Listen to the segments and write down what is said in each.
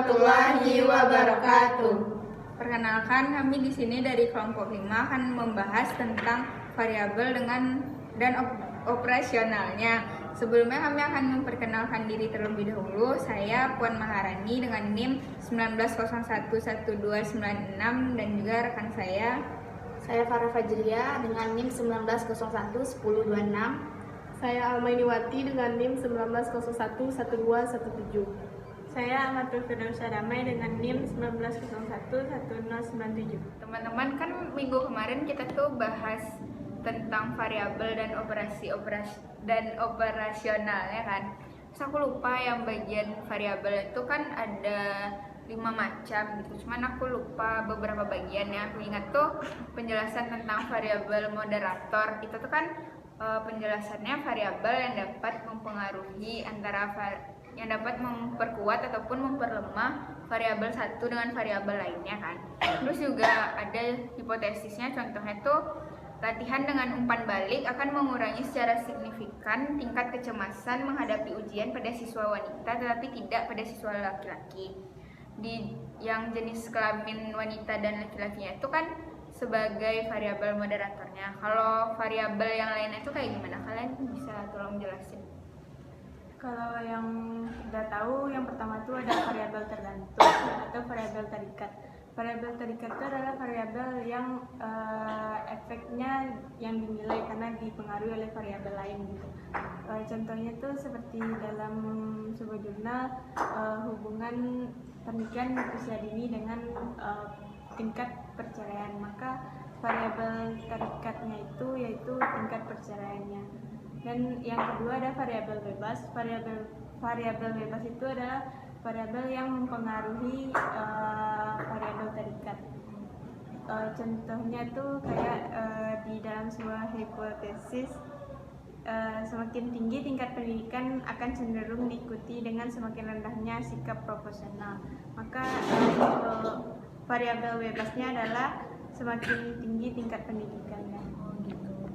warahmatullahi wabarakatuh. Perkenalkan, kami di sini dari kelompok 5 akan membahas tentang variabel dan operasionalnya. Sebelumnya kami akan memperkenalkan diri terlebih dahulu. Saya Puan Maharani dengan NIM 19011296 dan juga rekan saya Farah Fajriya dengan NIM 19011026. Saya Almainiwati dengan NIM 19011217. Saya Amatul Firdaus Damai dengan NIM 19011097. Teman-teman, kan minggu kemarin kita tuh bahas tentang variabel dan operasional ya kan. Terus aku lupa yang bagian variabel itu kan ada 5 macam gitu. Cuman aku lupa beberapa bagian ya. Aku ingat tuh penjelasan tentang variabel moderator. Itu tuh kan penjelasannya variabel yang dapat mempengaruhi yang dapat memperkuat ataupun memperlemah variabel satu dengan variabel lainnya kan. Terus juga ada hipotesisnya, contohnya tuh latihan dengan umpan balik akan mengurangi secara signifikan tingkat kecemasan menghadapi ujian pada siswa wanita tetapi tidak pada siswa laki-laki. Di yang jenis kelamin wanita dan laki-lakinya itu kan sebagai variabel moderatornya. Kalau variabel yang lainnya itu kayak gimana? Kalian bisa tolong jelasin? Kalau yang udah tahu, yang pertama itu ada variabel tergantung atau variabel terikat. Variabel terikat itu adalah variabel yang efeknya yang dinilai karena dipengaruhi oleh variabel lain gitu. Contohnya itu seperti dalam sebuah jurnal hubungan pernikahan usia dini dengan tingkat perceraian, maka variabel terikatnya itu yaitu tingkat perceraiannya. Dan yang kedua ada variabel bebas. Variabel bebas itu adalah variabel yang mempengaruhi variabel terikat. Contohnya tuh kayak di dalam sebuah hipotesis, semakin tinggi tingkat pendidikan akan cenderung diikuti dengan semakin rendahnya sikap proporsional. Maka variabel bebasnya adalah semakin tinggi tingkat pendidikannya.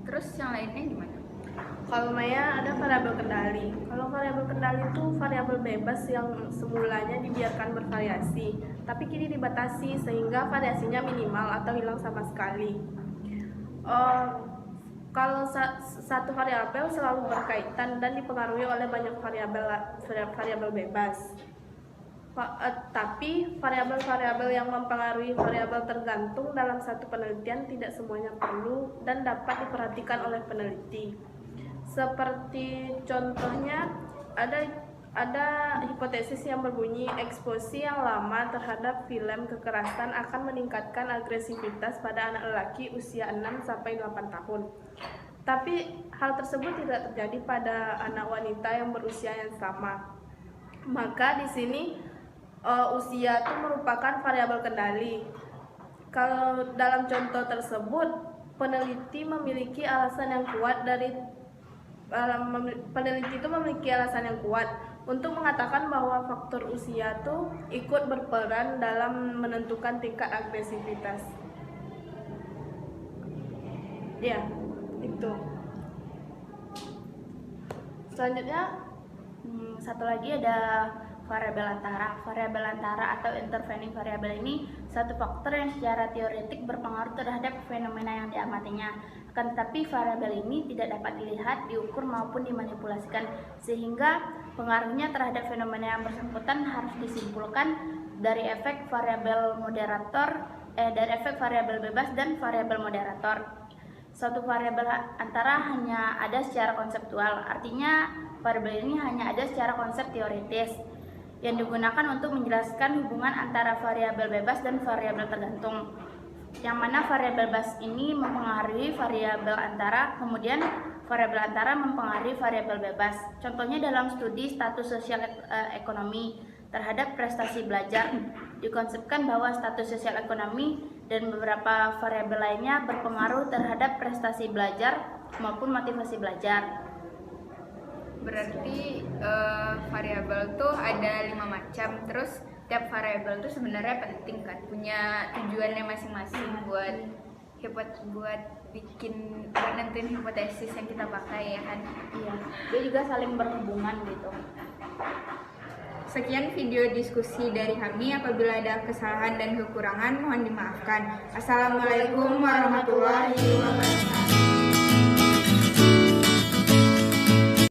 Terus yang lainnya gimana? Kalau Maya ada variabel kendali. Kalau variabel kendali itu variabel bebas yang semulanya dibiarkan bervariasi, tapi kini dibatasi sehingga variasinya minimal atau hilang sama sekali. Kalau satu variabel selalu berkaitan dan dipengaruhi oleh banyak variabel bebas. Tapi variabel-variabel yang mempengaruhi variabel tergantung dalam satu penelitian tidak semuanya perlu dan dapat diperhatikan oleh peneliti. Seperti contohnya ada hipotesis yang berbunyi eksposi yang lama terhadap film kekerasan akan meningkatkan agresivitas pada anak lelaki usia 6-8 tahun. Tapi hal tersebut tidak terjadi pada anak wanita yang berusia yang sama. Maka di sini usia itu merupakan variabel kendali. Kalau dalam contoh tersebut, peneliti memiliki alasan yang kuat untuk mengatakan bahwa faktor usia itu ikut berperan dalam menentukan tingkat agresivitas. Ya, itu. Selanjutnya, Satu lagi ada variabel antara. Variabel antara atau intervening variabel ini satu faktor yang secara teoretik berpengaruh terhadap fenomena yang diamatinya. Akan tetapi variabel ini tidak dapat dilihat, diukur maupun dimanipulasikan, sehingga pengaruhnya terhadap fenomena yang bersangkutan harus disimpulkan dari efek variabel bebas dan variabel moderator. Suatu variabel antara hanya ada secara konseptual, artinya variabel ini hanya ada secara konsep teoritis yang digunakan untuk menjelaskan hubungan antara variabel bebas dan variabel tergantung, yang mana variabel bebas ini mempengaruhi variabel antara, kemudian variabel antara mempengaruhi variabel bebas. Contohnya dalam studi status sosial ekonomi terhadap prestasi belajar, dikonsepkan bahwa status sosial ekonomi dan beberapa variabel lainnya berpengaruh terhadap prestasi belajar maupun motivasi belajar. Berarti variabel tuh ada 5 macam. Terus tiap variabel tuh sebenarnya penting kan, punya tujuannya masing-masing buat nentuin hipotesis yang kita pakai ya kan. Iya, dia juga saling berhubungan gitu. Sekian video diskusi dari kami. Apabila ada kesalahan dan kekurangan mohon dimaafkan. Assalamualaikum warahmatullahi wabarakatuh.